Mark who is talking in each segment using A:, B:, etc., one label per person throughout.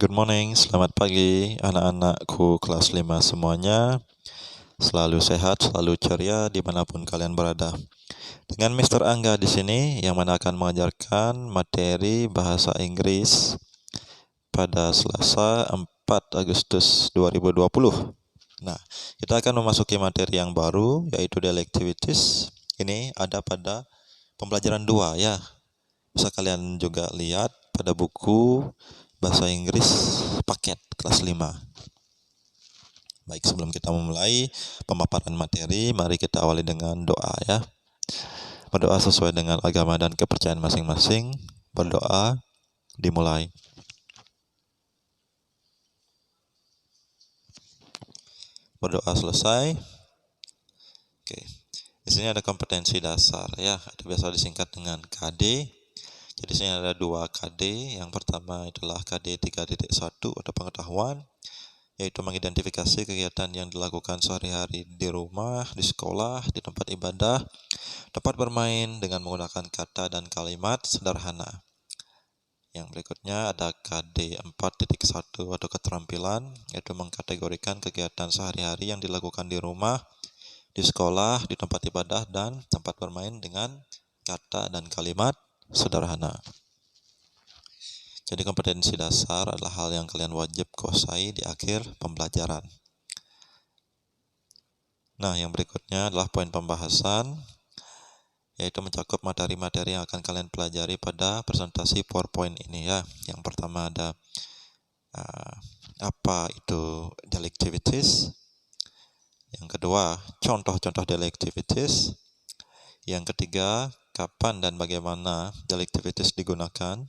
A: Good morning, selamat pagi anak-anakku kelas 5 semuanya. Selalu sehat, selalu ceria dimanapun kalian berada. Dengan Mr. Angga di sini yang mana akan mengajarkan materi bahasa Inggris pada Selasa 4 Agustus 2020. Nah, kita akan memasuki materi yang baru yaitu daily activities. Ini ada pada pembelajaran 2 ya. Bisa kalian juga lihat pada buku bahasa Inggris paket kelas 5. Baik, sebelum kita memulai pemaparan materi, mari kita awali dengan doa ya. Berdoa sesuai dengan agama dan kepercayaan masing-masing. Berdoa, dimulai. Berdoa selesai. Oke. Di sini ada kompetensi dasar ya, itu biasa disingkat dengan KD. Jadi di sini ada 2 KD. Yang pertama adalah KD 3.1 atau pengetahuan, yaitu mengidentifikasi kegiatan yang dilakukan sehari-hari di rumah, di sekolah, di tempat ibadah, tempat bermain dengan menggunakan kata dan kalimat sederhana. Yang berikutnya ada KD 4.1 atau keterampilan, yaitu mengkategorikan kegiatan sehari-hari yang dilakukan di rumah, di sekolah, di tempat ibadah, dan tempat bermain dengan kata dan kalimat sederhana. Jadi kompetensi dasar adalah hal yang kalian wajib kuasai di akhir pembelajaran. Nah, yang berikutnya adalah poin pembahasan, yaitu mencakup materi-materi yang akan kalian pelajari pada presentasi PowerPoint ini ya. Yang pertama ada apa itu daily activities. Yang kedua, contoh-contoh daily activities. Yang ketiga, kapan dan bagaimana daily activities digunakan.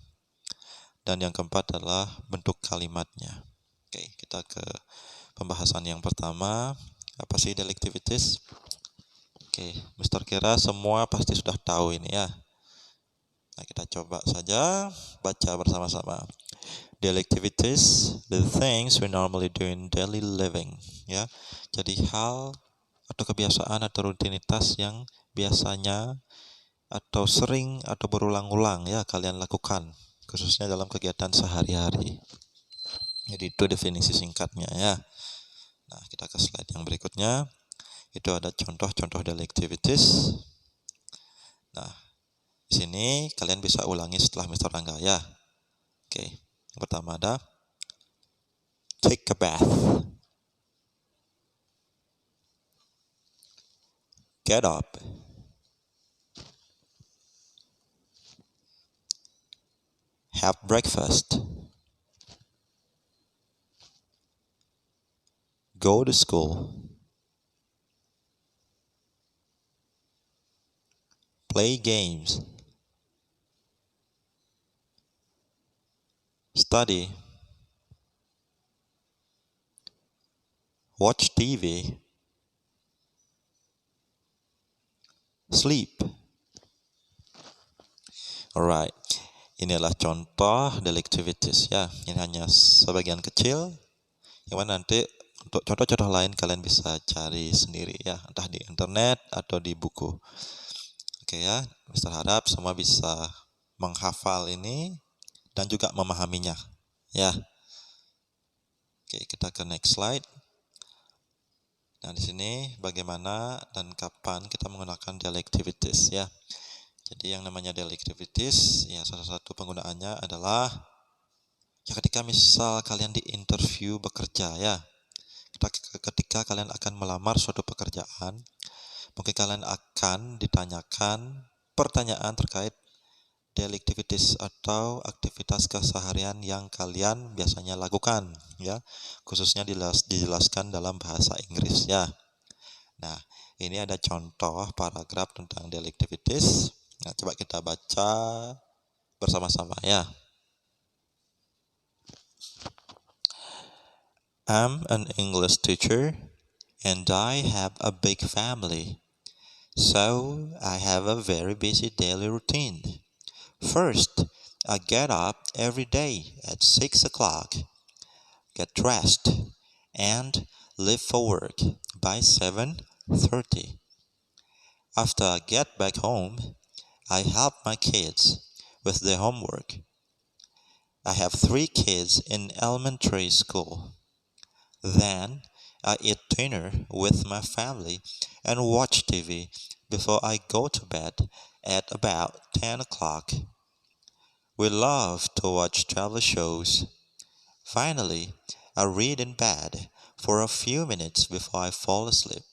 A: Dan yang keempat adalah bentuk kalimatnya. Oke, kita ke pembahasan yang pertama. Apa sih daily activities? Oke, Mr. Kira semua pasti sudah tahu ini ya. Nah, kita coba saja baca bersama-sama. Daily activities, the things we normally do in daily living. Ya, jadi hal atau kebiasaan atau rutinitas yang biasanya atau sering atau berulang-ulang ya kalian lakukan, khususnya dalam kegiatan sehari-hari. Jadi itu definisi singkatnya ya. Nah, kita ke slide yang berikutnya. Itu ada contoh-contoh daily activities. Nah, di sini kalian bisa ulangi setelah Mr. Angga ya. Oke, yang pertama ada take a bath, get up, have breakfast, go to school, play games, study, watch TV, sleep. Alright, ini adalah contoh daily activities ya. Ini hanya sebagian kecil, yang mana nanti untuk contoh-contoh lain kalian bisa cari sendiri ya, entah di internet atau di buku. Oke ya, Mister harap semua bisa menghafal ini dan juga memahaminya ya. Oke, kita ke next slide. Nah, di sini bagaimana dan kapan kita menggunakan daily activities ya. Jadi yang namanya daily activities ya, salah satu penggunaannya adalah ya ketika misal kalian di interview bekerja ya. Ketika kalian akan melamar suatu pekerjaan, mungkin kalian akan ditanyakan pertanyaan terkait daily activities atau aktivitas keseharian yang kalian biasanya lakukan ya, khususnya dijelaskan dalam bahasa Inggris ya. Nah, ini ada contoh paragraf tentang daily activities. Nah, coba kita baca bersama-sama ya. I'm an English teacher and I have a big family. So I have a very busy daily routine. First, I get up every day at 6 o'clock, get dressed, and leave for work by 7:30. After I get back home, I help my kids with their homework. I have 3 kids in elementary school. Then I eat dinner with my family and watch TV before I go to bed at about 10 o'clock. We love to watch travel shows. Finally, I read in bed for a few minutes before I fall asleep.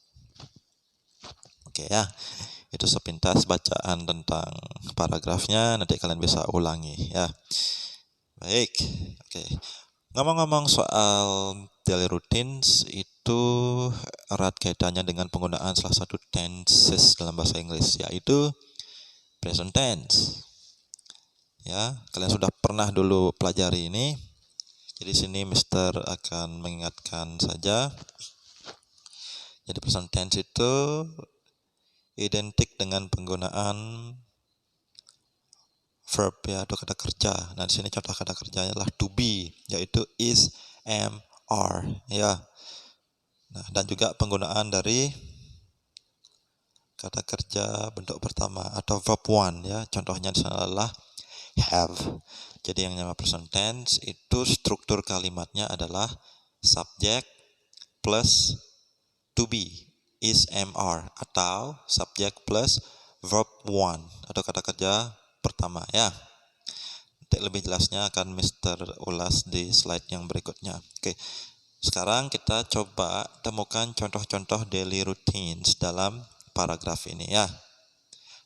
A: Oke ya, itu sepintas bacaan tentang paragrafnya, nanti kalian bisa ulangi ya. Baik, oke. Ngomong-ngomong soal daily routines, itu erat kaitannya dengan penggunaan salah satu tenses dalam bahasa Inggris, yaitu present tense. Ya, kalian sudah pernah dulu pelajari ini. Jadi sini Mister akan mengingatkan saja. Jadi present tense itu identik dengan penggunaan verb ya, atau kata kerja. Nah, di sini contoh kata kerjanya adalah to be, yaitu is, am, are ya. Nah, dan juga penggunaan dari kata kerja bentuk pertama atau verb one ya. Contohnya di sana adalah have. Jadi yang namanya present tense itu struktur kalimatnya adalah subject plus to be, is, am, are, atau subject plus verb one atau kata kerja pertama ya. Nanti lebih jelasnya akan Mister ulas di slide yang berikutnya. Oke, sekarang kita coba temukan contoh-contoh daily routines dalam paragraf ini ya.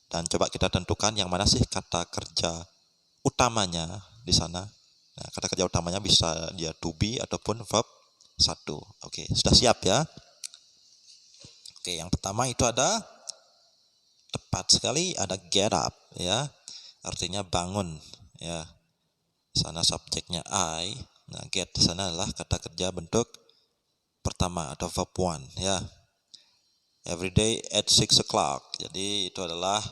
A: Dan coba kita tentukan yang mana sih kata kerja utamanya di sana. Nah, kata kerja utamanya bisa dia to be ataupun verb satu. Oke, sudah siap ya? Oke, yang pertama itu ada tepat sekali ada get up ya. Artinya bangun ya. Sana subjeknya I. Nah, get di sana adalah kata kerja bentuk pertama atau verb one ya. Every day at 6 o'clock. Jadi itu adalah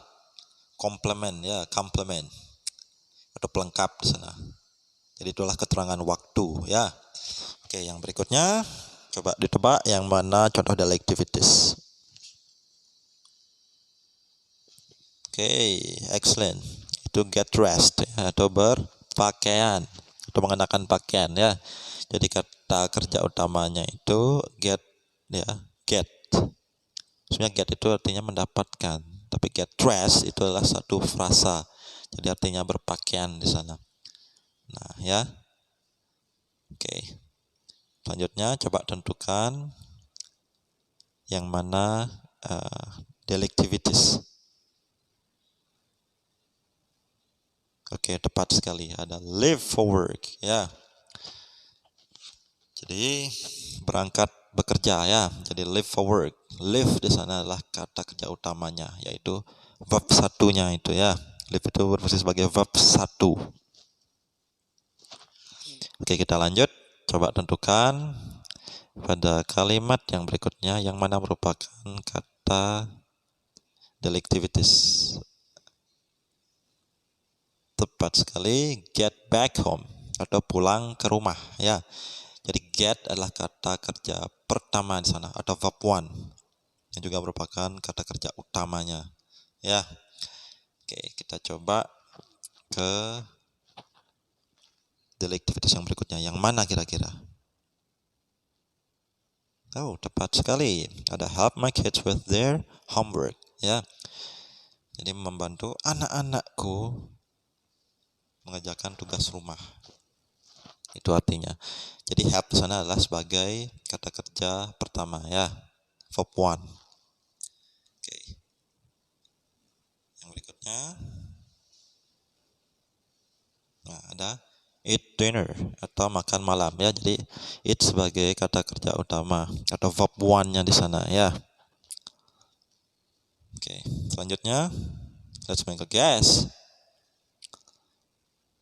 A: complement ya, complement atau pelengkap di sana. Jadi itulah keterangan waktu ya. Oke, yang berikutnya coba ditebak yang mana contoh daily activities. Oke, excellent. Itu get dressed ya, atau berpakaian atau mengenakan pakaian ya. Jadi kata kerja utamanya itu get ya, get. Sebenarnya get itu artinya mendapatkan, tapi get dressed itu adalah satu frasa. Jadi artinya berpakaian di sana. Nah, ya. Oke. Selanjutnya coba tentukan yang mana daily activities. Oke, tepat sekali. Ada live for work ya. Jadi berangkat bekerja ya. Jadi live for work. Live di sana adalah kata kerja utamanya, yaitu verb satunya itu ya. Live itu berfungsi sebagai verb satu. Oke, kita lanjut. Coba tentukan pada kalimat yang berikutnya yang mana merupakan kata daily activities. Tepat sekali, get back home atau pulang ke rumah ya. Jadi get adalah kata kerja pertama di sana atau verb one yang juga merupakan kata kerja utamanya ya. Oke, kita coba ke daily activities yang berikutnya. Yang mana kira-kira? Oh, tepat sekali. Ada help my kids with their homework ya. Jadi membantu anak-anakku mengerjakan tugas rumah. Itu artinya. Jadi help di sana adalah sebagai kata kerja pertama ya. Verb one. Oke. Yang berikutnya. Nah, ada eat dinner atau makan malam ya. Jadi eat sebagai kata kerja utama atau verb one-nya di sana ya. Oke, selanjutnya let's make a guess.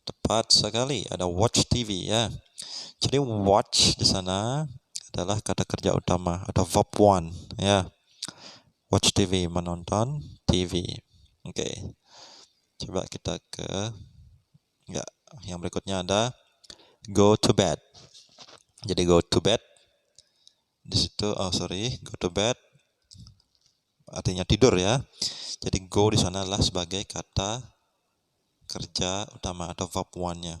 A: Tepat sekali, ada watch TV ya. Jadi watch di sana adalah kata kerja utama atau verb one ya. Watch TV, menonton TV. Oke. Coba kita ke yang berikutnya ada go to bed. Jadi go to bed di situ go to bed artinya tidur ya. Jadi go di sana adalah sebagai kata kerja utama atau verb one-nya.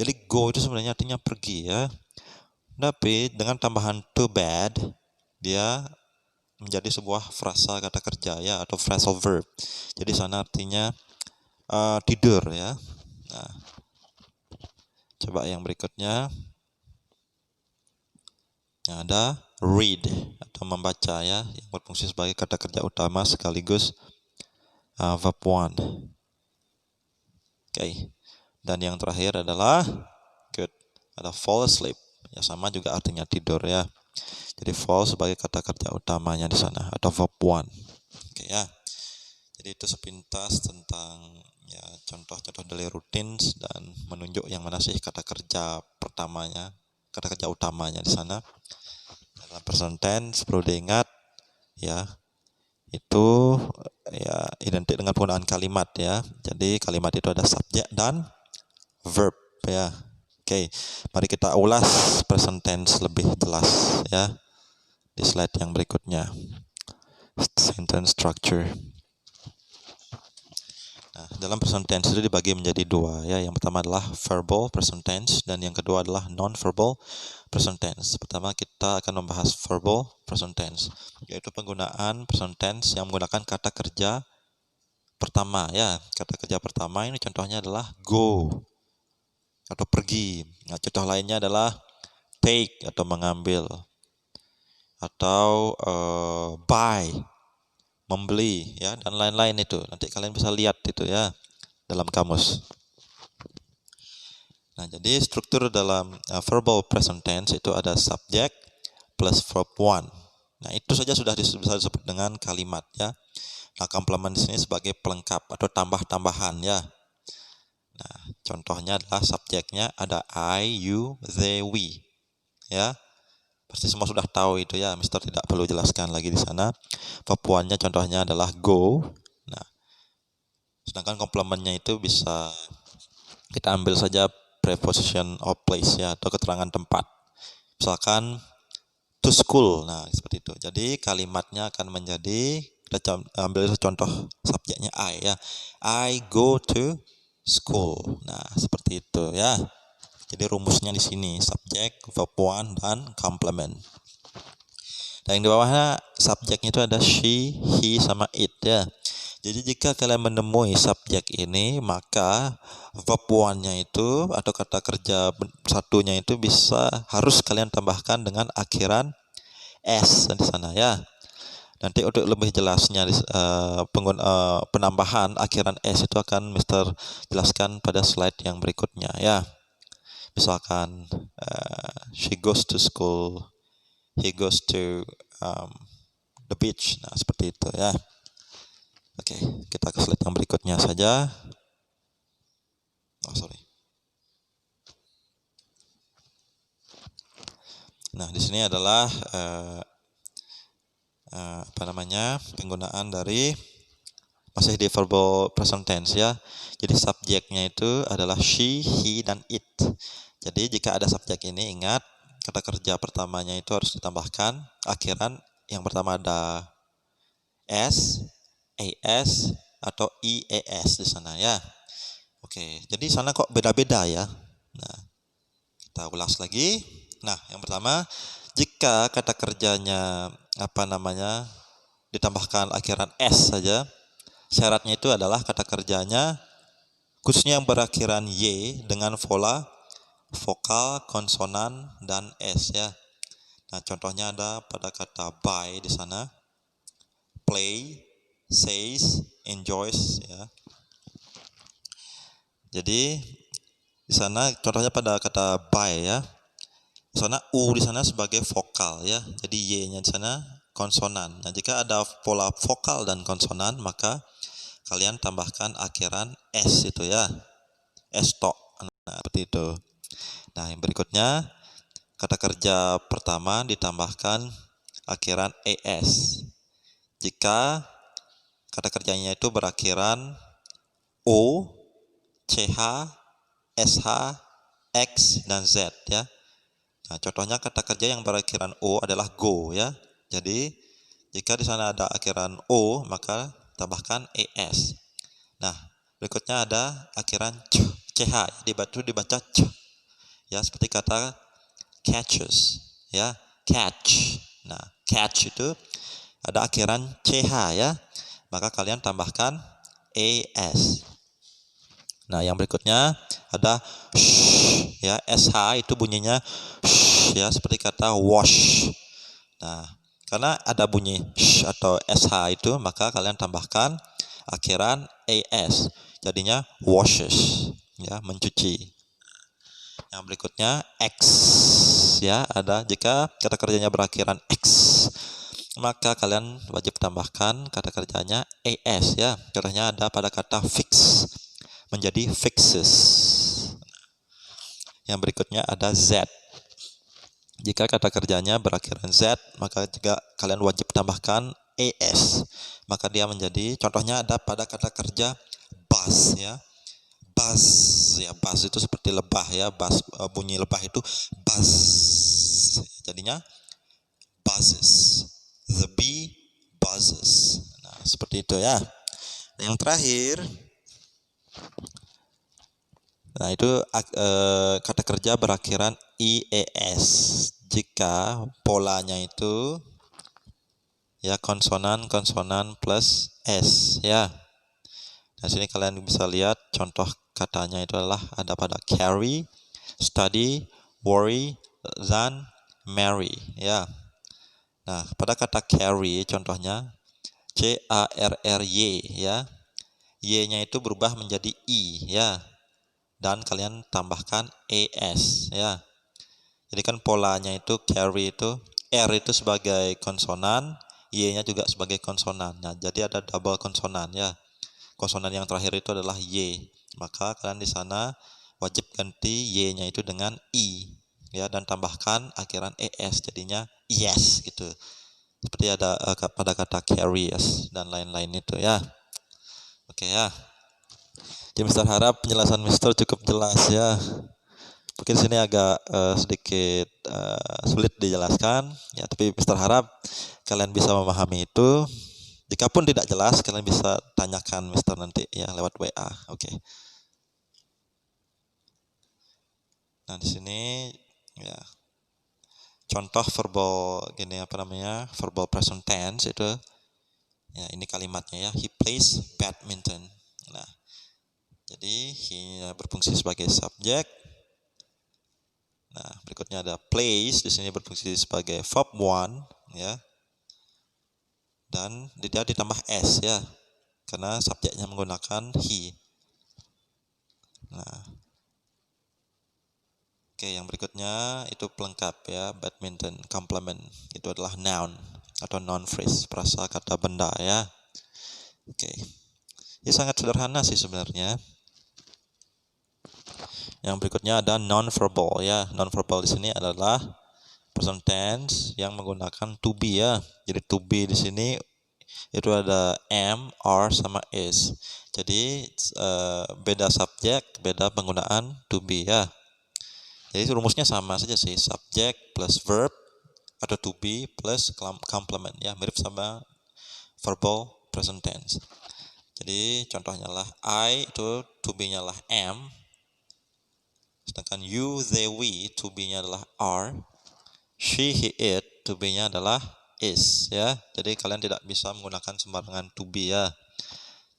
A: Jadi go itu sebenarnya artinya pergi ya. Tapi dengan tambahan to bed, dia menjadi sebuah frasa kata kerja ya, atau phrasal verb. Jadi sana artinya tidur ya. Nah, coba yang berikutnya. Yang ada read atau membaca ya, yang berfungsi sebagai kata kerja utama sekaligus verb one. Oke. Dan yang terakhir adalah good, ada fall asleep. Ya sama juga artinya tidur ya. Jadi fall sebagai kata kerja utamanya di sana atau verb one. Oke ya. Jadi itu sepintas tentang ya contoh-contoh daily routines dan menunjuk yang mana sih kata kerja pertamanya, kata kerja utamanya di sana. Dalam present tense perlu diingat ya, itu ya identik dengan penggunaan kalimat ya. Jadi kalimat itu ada subjek dan verb ya. Oke, mari kita ulas present tense lebih jelas ya di slide yang berikutnya. Sentence structure. Nah, dalam present tense itu dibagi menjadi dua ya. Yang pertama adalah verbal present tense dan yang kedua adalah non-verbal present tense. Pertama kita akan membahas verbal present tense, yaitu penggunaan present tense yang menggunakan kata kerja pertama ya. Kata kerja pertama ini contohnya adalah go atau pergi. Nah, contoh lainnya adalah take atau mengambil, atau buy, membeli ya, dan lain-lain itu. Nanti kalian bisa lihat itu ya dalam kamus. Nah, jadi struktur dalam verbal present tense itu ada subject plus verb one. Nah, itu saja sudah bisa disebut dengan kalimat ya. Nah, komplement di sini sebagai pelengkap atau tambah-tambahan ya. Nah, contohnya adalah subjeknya ada I, you, they, we. Ya. Pasti semua sudah tahu itu ya, Mister tidak perlu jelaskan lagi di sana. Verb one-nya contohnya adalah go. Nah, sedangkan komplementnya itu bisa kita ambil saja preposition of place ya, atau keterangan tempat. Misalkan to school. Nah, seperti itu. Jadi kalimatnya akan menjadi, kita ambil contoh subjeknya I ya. I go to school. Nah, seperti itu ya. Jadi rumusnya di sini subjek, verb one dan complement. Dan yang di bawahnya subjeknya itu ada she, he sama it ya. Jadi jika kalian menemui subjek ini, maka verb one-nya itu atau kata kerja satunya itu harus kalian tambahkan dengan akhiran s di sana ya. Nanti untuk lebih jelasnya penambahan akhiran s itu akan Mister jelaskan pada slide yang berikutnya ya. Misalkan she goes to school, he goes to the beach. Nah, seperti itu ya. Oke, kita ke slide yang berikutnya saja. Nah, di sini adalah penggunaan dari masih di verbal present tense ya. Jadi subjeknya itu adalah she, he, dan it. Jadi jika ada subjek ini, ingat kata kerja pertamanya itu harus ditambahkan akhiran yang pertama ada s, as, atau ies di sana ya. Oke, jadi sana kok beda-beda ya. Nah, kita ulas lagi. Nah, yang pertama, jika kata kerjanya ditambahkan akhiran s saja, syaratnya itu adalah kata kerjanya khususnya yang berakhiran y dengan pola vokal, konsonan, dan s ya. Nah, contohnya ada pada kata buy di sana, play, says, enjoys ya. Jadi di sana contohnya pada kata buy ya. Di sana u di sana sebagai vokal ya. Jadi y-nya di sana konsonan. Nah, jika ada pola vokal dan konsonan, maka kalian tambahkan akhiran s itu ya. S tok. Nah, seperti itu. Nah, yang berikutnya kata kerja pertama ditambahkan akhiran es. Jika kata kerjanya itu berakhiran o, ch, sh, x, dan z ya. Nah, contohnya kata kerja yang berakhiran o adalah go ya. Jadi jika di sana ada akhiran o, maka tambahkan es. Nah, berikutnya ada akhiran ch, dibaca ch. Ya, seperti kata catches, ya, catch. Nah, catch itu ada akhiran ch ya. Maka kalian tambahkan es. Nah, yang berikutnya ada sh, ya, sh itu bunyinya sh, ya, seperti kata wash. Nah, karena ada bunyi sh atau sh itu, maka kalian tambahkan akhiran es. Jadinya washes, ya, mencuci. Yang berikutnya X, ya, ada jika kata kerjanya berakhiran X, maka kalian wajib tambahkan kata kerjanya es, ya. Contohnya ada pada kata fix menjadi fixes. Yang berikutnya ada Z. Jika kata kerjanya berakhiran Z, maka juga kalian wajib tambahkan es, maka dia menjadi, contohnya ada pada kata kerja buzz, ya. Buzz, ya, buzz itu seperti lebah, ya, buzz, bunyi lebah itu buzz, jadinya buzzes, the bee buzzes. Nah, seperti itu, ya. Yang terakhir, nah itu kata kerja berakhiran ies jika polanya itu, ya, konsonan plus s, ya. Nah, sini kalian bisa lihat contoh katanya itu adalah ada pada carry, study, worry, dan marry, ya. Nah, pada kata carry contohnya carry, ya. Y-nya itu berubah menjadi i, ya. Dan kalian tambahkan es, ya. Jadi kan polanya itu carry itu R itu sebagai konsonan, Y-nya juga sebagai konsonan. Nah, jadi ada double konsonan, ya. Konsonan yang terakhir itu adalah Y. Maka kalian di sana wajib ganti Y-nya itu dengan I, ya, dan tambahkan akhiran es, jadinya yes gitu. Seperti ada pada kata carry, yes, dan lain-lain itu, ya. Oke, ya. Jadi Mister harap penjelasan Mister cukup jelas, ya. Mungkin sini agak sedikit sulit dijelaskan, ya, tapi Mister harap kalian bisa memahami itu. Jikapun tidak jelas, kalian bisa tanyakan Mister nanti, ya, lewat WA. Oke. Nah, di sini, ya, contoh verbal gini, verbal present tense itu, ya, ini kalimatnya, ya, he plays badminton. Nah, jadi he berfungsi sebagai subjek. Nah, berikutnya ada plays, di sini berfungsi sebagai verb 1, ya. Dan dia ditambah s, ya, karena subjeknya menggunakan he. Nah, oke, yang berikutnya itu pelengkap, ya, badminton, complement, itu adalah noun atau noun phrase, prasakata benda, ya. Oke, ini sangat sederhana sih sebenarnya. Yang berikutnya ada non-verbal, ya. Non-verbal di sini adalah present tense yang menggunakan to be, ya. Jadi to be di sini itu ada am, are, sama is. Jadi beda subjek, beda penggunaan to be, ya. Jadi rumusnya sama saja sih, subjek plus verb atau to be plus complement, ya, mirip sama verbal present tense. Jadi contohnya lah I itu to be-nya lah am, sedangkan you, they, we to be-nya adalah are, she, he, it to be-nya adalah is, ya. Jadi kalian tidak bisa menggunakan sembarangan to be, ya.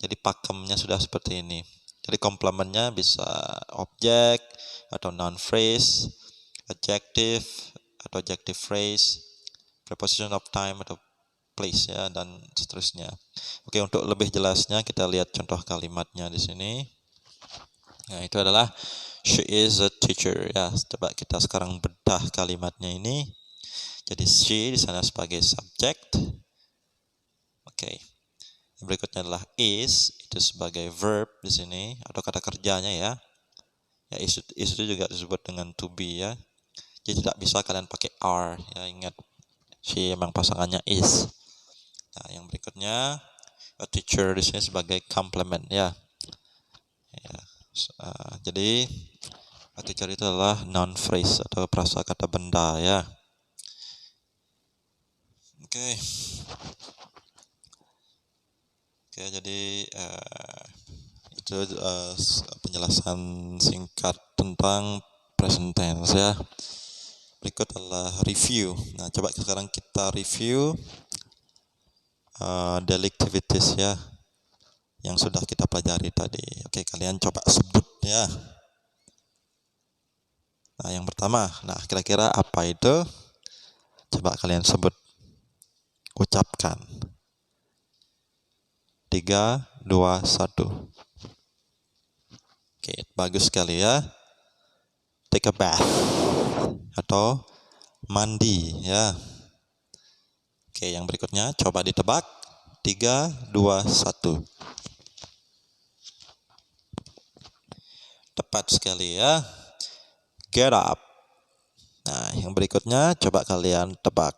A: Jadi pakemnya sudah seperti ini. Jadi komplementnya bisa objek atau noun phrase, adjective atau adjective phrase, preposition of time atau place, ya, dan seterusnya. Oke, untuk lebih jelasnya kita lihat contoh kalimatnya di sini. Nah, itu adalah she is a teacher, ya. Coba kita sekarang bedah kalimatnya ini. Jadi she di sana sebagai subject. Oke. Berikutnya adalah is, itu sebagai verb di sini atau kata kerjanya, ya. Ya, is itu juga disebut dengan to be, ya. Jadi tidak bisa kalian pakai are, ya. Ingat, si emang pasangannya is. Nah, yang berikutnya a teacher di sini sebagai complement, ya. Jadi a teacher itu adalah noun phrase atau prasakata benda, ya. Oke. Oke, jadi itu penjelasan singkat tentang present tense ya. Berikut adalah review. Nah, coba sekarang kita review daily activities ya, yang sudah kita pelajari tadi. Oke, kalian coba sebut ya. Nah, yang pertama, nah kira-kira apa itu? Coba kalian sebut, ucapkan. 3, 2, 1. Oke, bagus sekali ya. Take a bath atau mandi ya. Oke, yang berikutnya coba ditebak. 3, 2, 1. Tepat sekali ya. Get up. Nah, yang berikutnya coba kalian tebak.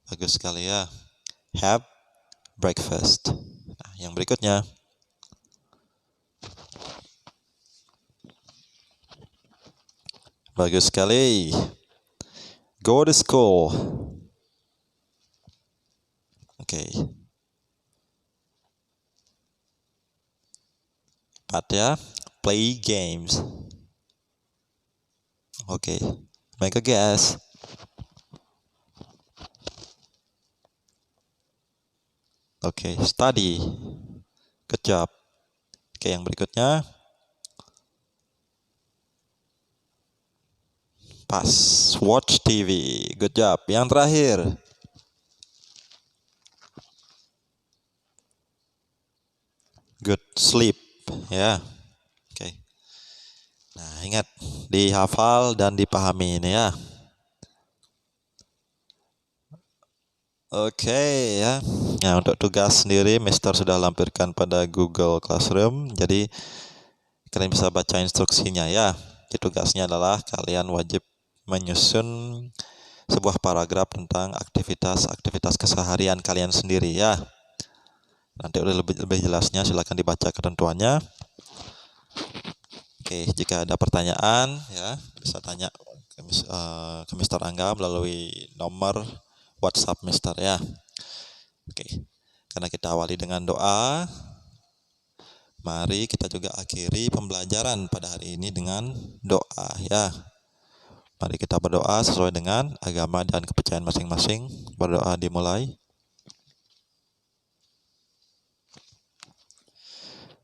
A: Bagus sekali ya. Have breakfast. Nah, yang berikutnya. Bagus sekali. Go to school. Oke. 4 ya. Play games. Oke. Make a guess. Oke, study. Good job. Oke, yang berikutnya. Pas. Watch TV. Good job. Yang terakhir. Good sleep. Ya. Oke. Nah, ingat. Dihafal dan dipahami ini ya. Oke ya. Nah, untuk tugas sendiri Mister sudah lampirkan pada Google Classroom. Jadi kalian bisa baca instruksinya ya. Jadi tugasnya adalah kalian wajib menyusun sebuah paragraf tentang aktivitas keseharian kalian sendiri ya. Nanti lebih jelasnya silakan dibaca ketentuannya. Oke, jika ada pertanyaan ya bisa tanya ke Mister Angga melalui nomor WhatsApp Mister ya. Oke, karena kita awali dengan doa, mari kita juga akhiri pembelajaran pada hari ini dengan doa ya. Mari kita berdoa sesuai dengan agama dan kepercayaan masing-masing. Berdoa dimulai.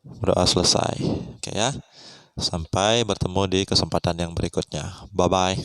A: Berdoa selesai. Oke ya. Sampai bertemu di kesempatan yang berikutnya. Bye-bye.